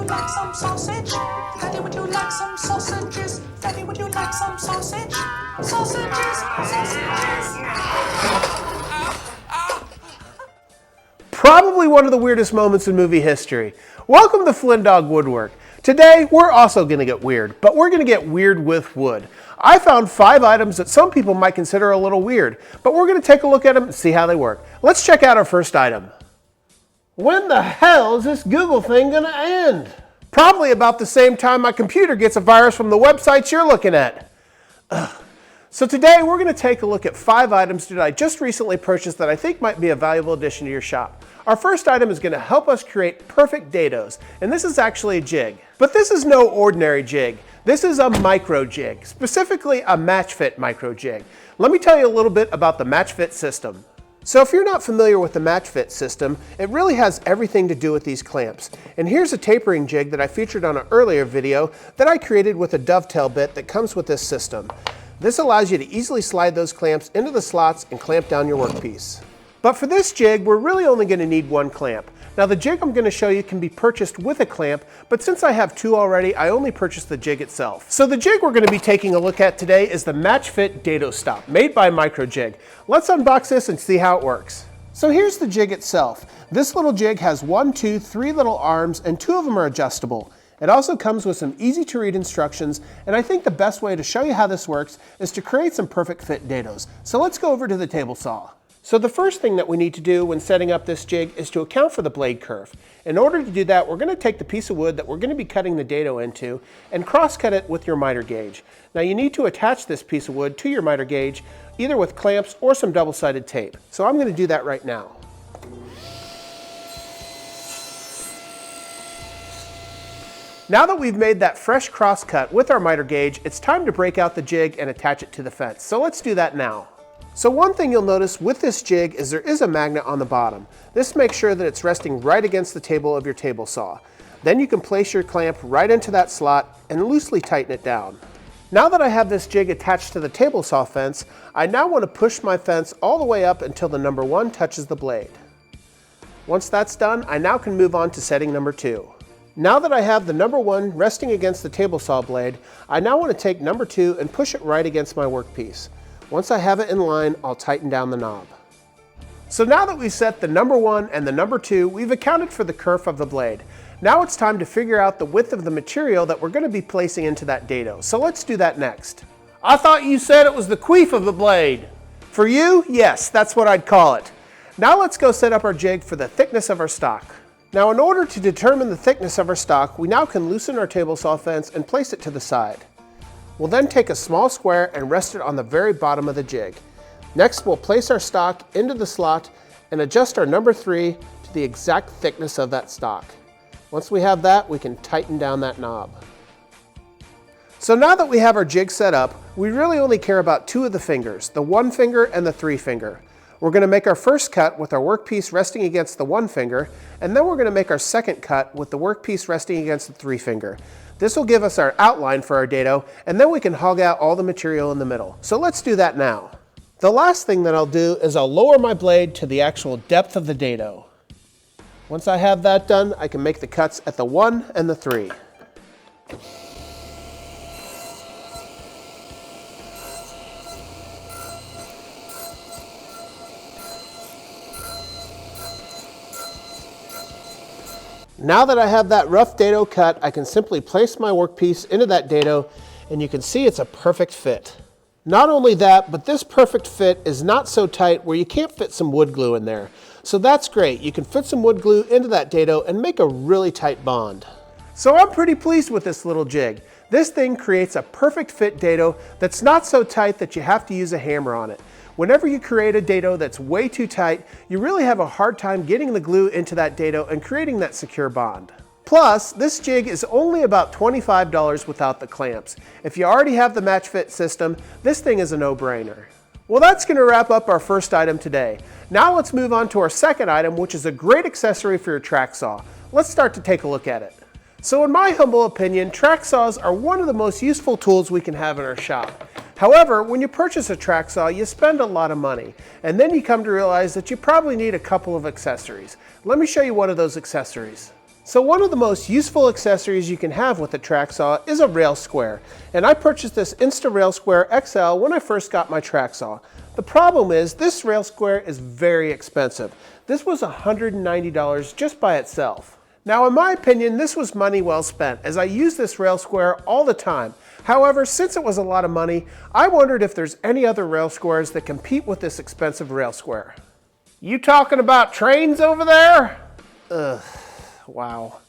like some sausage? Daddy, would you like some sausages? Daddy, would you like some sausage? Sausages, sausages. Probably one of the weirdest moments in movie history. Welcome to Flynndogg Woodwork. Today, we're also going to get weird, but we're going to get weird with wood. I found 5 items that some people might consider a little weird, but we're going to take a look at them and see how they work. Let's check out our first item. When the hell is this Google thing going to end? Probably about the same time my computer gets a virus from the websites you're looking at. Ugh. So today we're going to take a look at 5 items that I just recently purchased that I think might be a valuable addition to your shop. Our first item is going to help us create perfect dados, and this is actually a jig. But this is no ordinary jig. This is a micro jig, specifically a MatchFit Micro Jig. Let me tell you a little bit about the MatchFit system. So if you're not familiar with the MatchFit system, it really has everything to do with these clamps. And here's a tapering jig that I featured on an earlier video that I created with a dovetail bit that comes with this system. This allows you to easily slide those clamps into the slots and clamp down your workpiece. But for this jig, we're really only going to need 1 clamp. Now the jig I'm going to show you can be purchased with a clamp, but since I have 2 already, I only purchased the jig itself. So the jig we're going to be taking a look at today is the MatchFit Dado Stop, made by Micro Jig. Let's unbox this and see how it works. So here's the jig itself. This little jig has 1, 2, 3 little arms, and 2 of them are adjustable. It also comes with some easy to read instructions, and I think the best way to show you how this works is to create some perfect fit dados. So let's go over to the table saw. So the first thing that we need to do when setting up this jig is to account for the blade curve. In order to do that, we're going to take the piece of wood that we're going to be cutting the dado into and cross-cut it with your miter gauge. Now you need to attach this piece of wood to your miter gauge, either with clamps or some double-sided tape. So I'm going to do that right now. Now that we've made that fresh cross-cut with our miter gauge, it's time to break out the jig and attach it to the fence. So let's do that now. So one thing you'll notice with this jig is there is a magnet on the bottom. This makes sure that it's resting right against the table of your table saw. Then you can place your clamp right into that slot and loosely tighten it down. Now that I have this jig attached to the table saw fence, I now want to push my fence all the way up until the number 1 touches the blade. Once that's done, I now can move on to setting number 2. Now that I have the number 1 resting against the table saw blade, I now want to take number 2 and push it right against my workpiece. Once I have it in line, I'll tighten down the knob. So now that we've set the number 1 and the number 2, we've accounted for the kerf of the blade. Now it's time to figure out the width of the material that we're going to be placing into that dado. So let's do that next. I thought you said it was the queef of the blade. For you, yes, that's what I'd call it. Now let's go set up our jig for the thickness of our stock. Now in order to determine the thickness of our stock, we now can loosen our table saw fence and place it to the side. We'll then take a small square and rest it on the very bottom of the jig. Next, we'll place our stock into the slot and adjust our number 3 to the exact thickness of that stock. Once we have that, we can tighten down that knob. So now that we have our jig set up, we really only care about 2 of the fingers, the 1 finger and the 3 finger. We're going to make our first cut with our workpiece resting against the 1 finger, and then we're going to make our second cut with the workpiece resting against the 3 finger. This will give us our outline for our dado, and then we can hog out all the material in the middle. So let's do that now. The last thing that I'll do is I'll lower my blade to the actual depth of the dado. Once I have that done, I can make the cuts at the 1 and the 3. Now that I have that rough dado cut, I can simply place my workpiece into that dado, and you can see it's a perfect fit. Not only that, but this perfect fit is not so tight where you can't fit some wood glue in there. So that's great. You can fit some wood glue into that dado and make a really tight bond. So I'm pretty pleased with this little jig. This thing creates a perfect fit dado that's not so tight that you have to use a hammer on it. Whenever you create a dado that's way too tight, you really have a hard time getting the glue into that dado and creating that secure bond. Plus, this jig is only about $25 without the clamps. If you already have the MatchFit system, this thing is a no-brainer. Well, that's going to wrap up our first item today. Now let's move on to our second item, which is a great accessory for your track saw. Let's start to take a look at it. So in my humble opinion, track saws are one of the most useful tools we can have in our shop. However, when you purchase a track saw, you spend a lot of money, and then you come to realize that you probably need a couple of accessories. Let me show you one of those accessories. So one of the most useful accessories you can have with a track saw is a rail square. And I purchased this Insta Rail Square XL when I first got my track saw. The problem is this rail square is very expensive. This was $190 just by itself. Now in my opinion, this was money well spent as I use this rail square all the time. However, since it was a lot of money, I wondered if there's any other rail squares that compete with this expensive rail square. You talking about trains over there? Ugh, wow.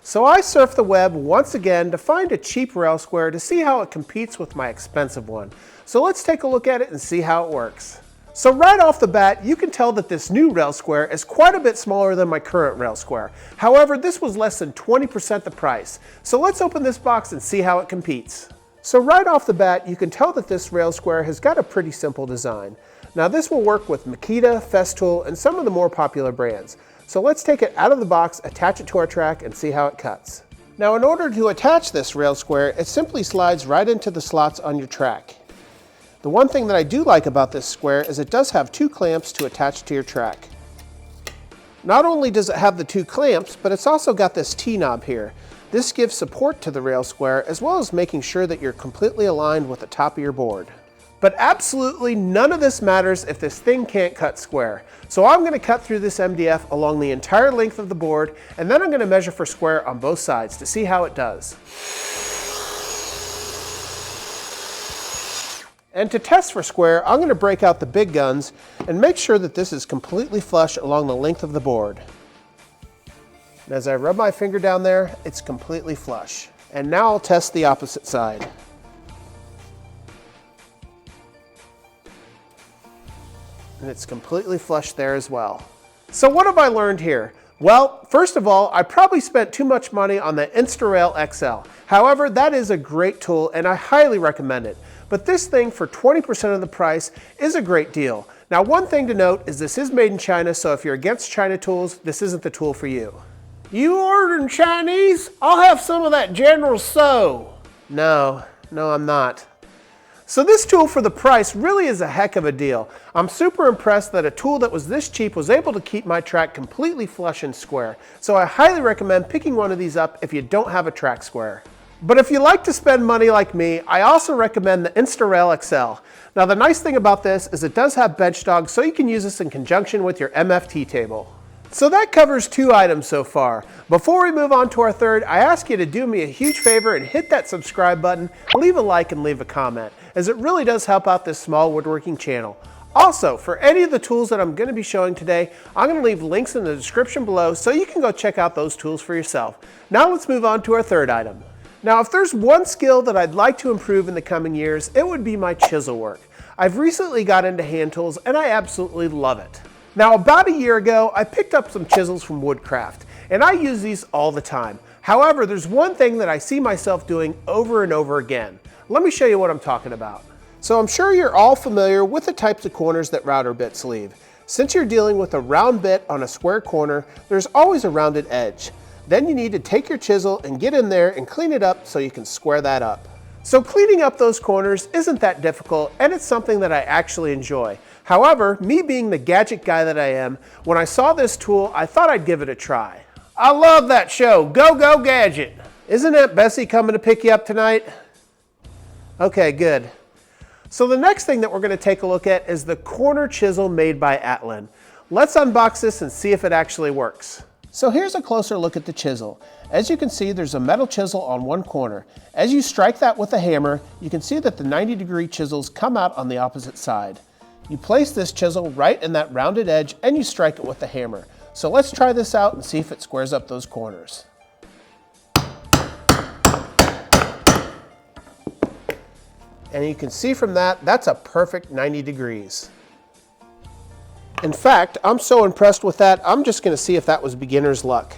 So I surfed the web once again to find a cheap rail square to see how it competes with my expensive one. So let's take a look at it and see how it works. So right off the bat, you can tell that this new rail square is quite a bit smaller than my current rail square. However, this was less than 20% the price. So let's open this box and see how it competes. So right off the bat, you can tell that this rail square has got a pretty simple design. Now this will work with Makita, Festool, and some of the more popular brands. So let's take it out of the box, attach it to our track, and see how it cuts. Now in order to attach this rail square, it simply slides right into the slots on your track. The one thing that I do like about this square is it does have 2 clamps to attach to your track. Not only does it have the 2 clamps, but it's also got this T-knob here. This gives support to the rail square as well as making sure that you're completely aligned with the top of your board. But absolutely none of this matters if this thing can't cut square. So I'm going to cut through this MDF along the entire length of the board, and then I'm going to measure for square on both sides to see how it does. And to test for square, I'm going to break out the big guns and make sure that this is completely flush along the length of the board. And as I rub my finger down there, it's completely flush. And now I'll test the opposite side. And it's completely flush there as well. So what have I learned here? Well, first of all, I probably spent too much money on the InstaRail XL. However, that is a great tool and I highly recommend it. But this thing for 20% of the price is a great deal. Now one thing to note is this is made in China, so if you're against China tools, this isn't the tool for you. You ordering Chinese? I'll have some of that General Tso. No, I'm not. So this tool for the price really is a heck of a deal. I'm super impressed that a tool that was this cheap was able to keep my track completely flush and square. So I highly recommend picking one of these up if you don't have a track square. But if you like to spend money like me, I also recommend the InstaRail XL. Now the nice thing about this is it does have bench dog, so you can use this in conjunction with your MFT table. So that covers 2 items so far. Before we move on to our third, I ask you to do me a huge favor and hit that subscribe button, leave a like and leave a comment, as it really does help out this small woodworking channel. Also, for any of the tools that I'm going to be showing today, I'm going to leave links in the description below so you can go check out those tools for yourself. Now let's move on to our third item. Now if there's one skill that I'd like to improve in the coming years, it would be my chisel work. I've recently got into hand tools and I absolutely love it. Now about a year ago, I picked up some chisels from Woodcraft, and I use these all the time. However, there's one thing that I see myself doing over and over again. Let me show you what I'm talking about. So I'm sure you're all familiar with the types of corners that router bits leave. Since you're dealing with a round bit on a square corner, there's always a rounded edge. Then you need to take your chisel and get in there and clean it up so you can square that up. So cleaning up those corners isn't that difficult, and it's something that I actually enjoy. However, me being the gadget guy that I am, when I saw this tool, I thought I'd give it a try. I love that show, Go Go Gadget. Isn't Aunt Bessie coming to pick you up tonight? Okay, good. So the next thing that we're going to take a look at is the corner chisel made by Atlan. Let's unbox this and see if it actually works. So here's a closer look at the chisel. As you can see, there's a metal chisel on one corner. As you strike that with a hammer, you can see that the 90-degree chisels come out on the opposite side. You place this chisel right in that rounded edge and you strike it with the hammer. So let's try this out and see if it squares up those corners. And you can see from that, that's a perfect 90 degrees. In fact, I'm so impressed with that, I'm just going to see if that was beginner's luck.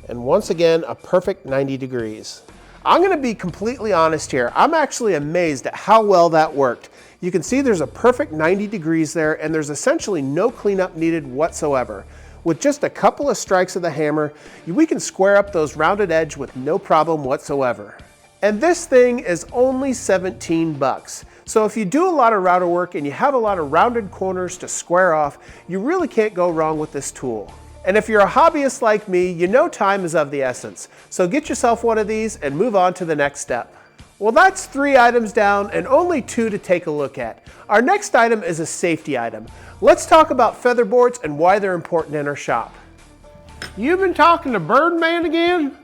And once again, a perfect 90 degrees. I'm going to be completely honest here. I'm actually amazed at how well that worked. You can see there's a perfect 90 degrees there, and there's essentially no cleanup needed whatsoever. With just a couple of strikes of the hammer, we can square up those rounded edges with no problem whatsoever. And this thing is only 17 bucks. So if you do a lot of router work and you have a lot of rounded corners to square off, you really can't go wrong with this tool. And if you're a hobbyist like me, you know time is of the essence. So get yourself one of these and move on to the next step. Well, that's 3 items down and only 2 to take a look at. Our next item is a safety item. Let's talk about featherboards and why they're important in our shop. You've been talking to Birdman again?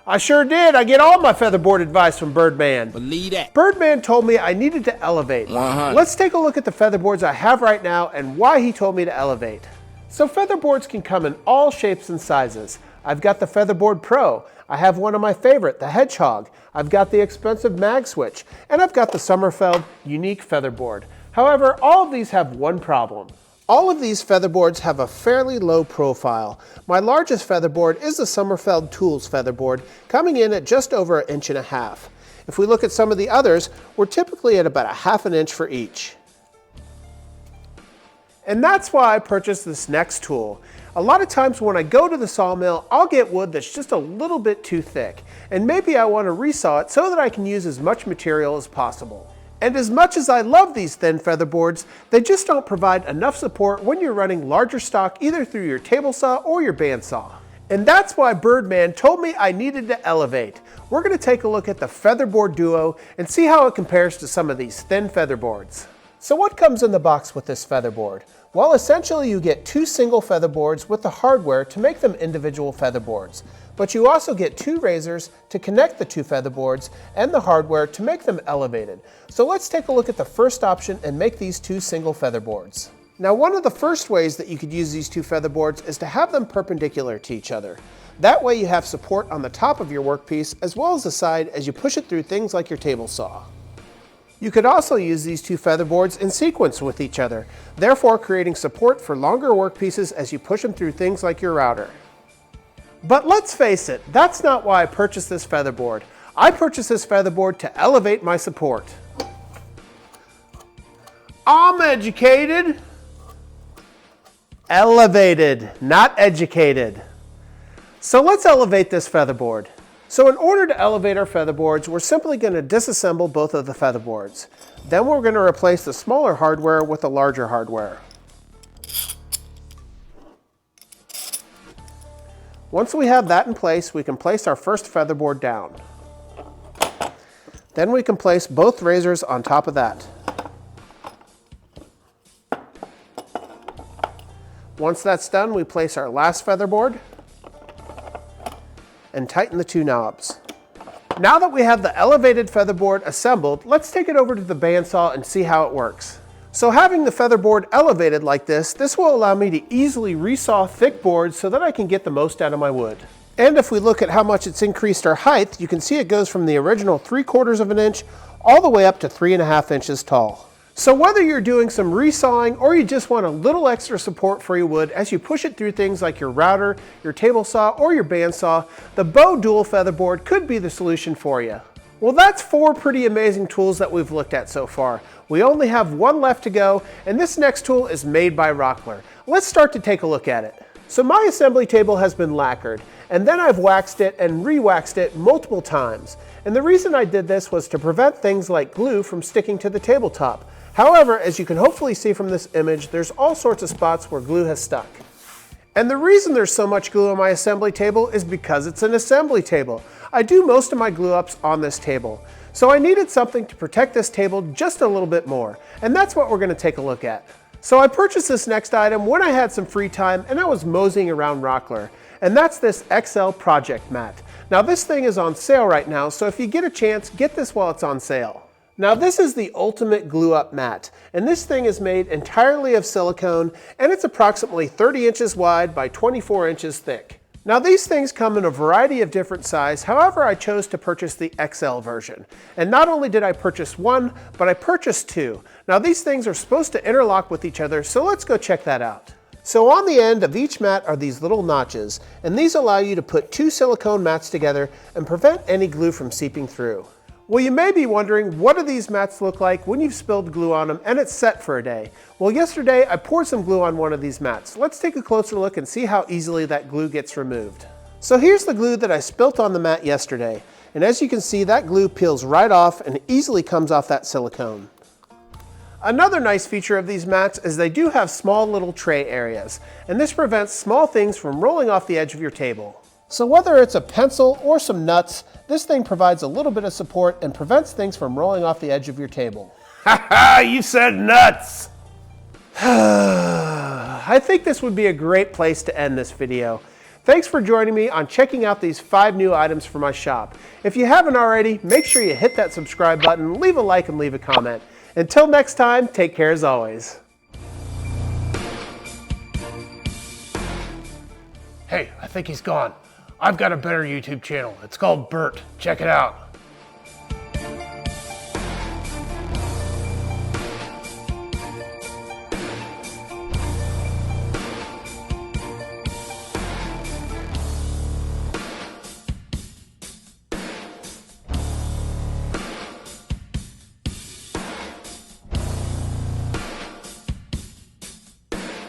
I sure did. I get all my featherboard advice from Birdman. Believe that. Birdman told me I needed to elevate. 100. Let's take a look at the featherboards I have right now and why he told me to elevate. So featherboards can come in all shapes and sizes. I've got the Featherboard Pro. I have one of my favorite, the Hedgehog. I've got the expensive Mag Switch. And I've got the Sommerfeld Unique Featherboard. However, all of these have one problem. All of these featherboards have a fairly low profile. My largest featherboard is the Sommerfeld Tools featherboard, coming in at just over 1.5 inches. If we look at some of the others, we're typically at about 1/2 inch for each. And that's why I purchased this next tool. A lot of times when I go to the sawmill, I'll get wood that's just a little bit too thick, and maybe I want to resaw it so that I can use as much material as possible. And as much as I love these thin featherboards, they just don't provide enough support when you're running larger stock either through your table saw or your bandsaw. And that's why Birdman told me I needed to elevate. We're going to take a look at the Featherboard Duo and see how it compares to some of these thin featherboards. So what comes in the box with this featherboard? Well, essentially you get 2 single featherboards with the hardware to make them individual featherboards. But you also get 2 razors to connect the 2 featherboards and the hardware to make them elevated. So let's take a look at the first option and make these 2 single featherboards. Now, one of the first ways that you could use these 2 featherboards is to have them perpendicular to each other. That way you have support on the top of your workpiece as well as the side as you push it through things like your table saw. You could also use these 2 featherboards in sequence with each other, therefore creating support for longer workpieces as you push them through things like your router. But let's face it, that's not why I purchased this featherboard. I purchased this featherboard to elevate my support. I'm educated. Elevated, not educated. So let's elevate this featherboard. So in order to elevate our featherboards, we're simply going to disassemble both of the featherboards. Then we're going to replace the smaller hardware with the larger hardware. Once we have that in place, we can place our first featherboard down. Then we can place both razors on top of that. Once that's done, we place our last featherboard and tighten the 2 knobs. Now that we have the elevated featherboard assembled, let's take it over to the bandsaw and see how it works. So having the featherboard elevated like this will allow me to easily resaw thick boards so that I can get the most out of my wood. And if we look at how much it's increased our height, you can see it goes from the original 3/4 inch all the way up to 3.5 inches tall. So whether you're doing some resawing or you just want a little extra support for your wood as you push it through things like your router, your table saw, or your bandsaw, the Bow Dual Featherboard could be the solution for you. Well, that's 4 pretty amazing tools that we've looked at so far. We only have 1 left to go, and this next tool is made by Rockler. Let's start to take a look at it. So my assembly table has been lacquered, and then I've waxed it and re-waxed it multiple times. And the reason I did this was to prevent things like glue from sticking to the tabletop. However, as you can hopefully see from this image, there's all sorts of spots where glue has stuck. And the reason there's so much glue on my assembly table is because it's an assembly table. I do most of my glue ups on this table. So I needed something to protect this table just a little bit more. And that's what we're going to take a look at. So I purchased this next item when I had some free time and I was moseying around Rockler. And that's this XL Project Mat. Now this thing is on sale right now, so if you get a chance, get this while it's on sale. Now this is the ultimate glue up mat, and this thing is made entirely of silicone, and it's approximately 30 inches wide by 24 inches thick. Now these things come in a variety of different sizes, however I chose to purchase the XL version. And not only did I purchase 1, but I purchased 2. Now these things are supposed to interlock with each other, so let's go check that out. So on the end of each mat are these little notches, and these allow you to put 2 silicone mats together and prevent any glue from seeping through. Well, you may be wondering, what do these mats look like when you've spilled glue on them and it's set for a day? Well, yesterday I poured some glue on one of these mats. Let's take a closer look and see how easily that glue gets removed. So here's the glue that I spilt on the mat yesterday. And as you can see, that glue peels right off and easily comes off that silicone. Another nice feature of these mats is they do have small little tray areas, and this prevents small things from rolling off the edge of your table. So whether it's a pencil or some nuts, this thing provides a little bit of support and prevents things from rolling off the edge of your table. Ha ha, you said nuts! I think this would be a great place to end this video. Thanks for joining me on checking out these 5 new items for my shop. If you haven't already, make sure you hit that subscribe button, leave a like, and leave a comment. Until next time, take care as always. Hey, I think he's gone. I've got a better YouTube channel. It's called Burt. Check it out.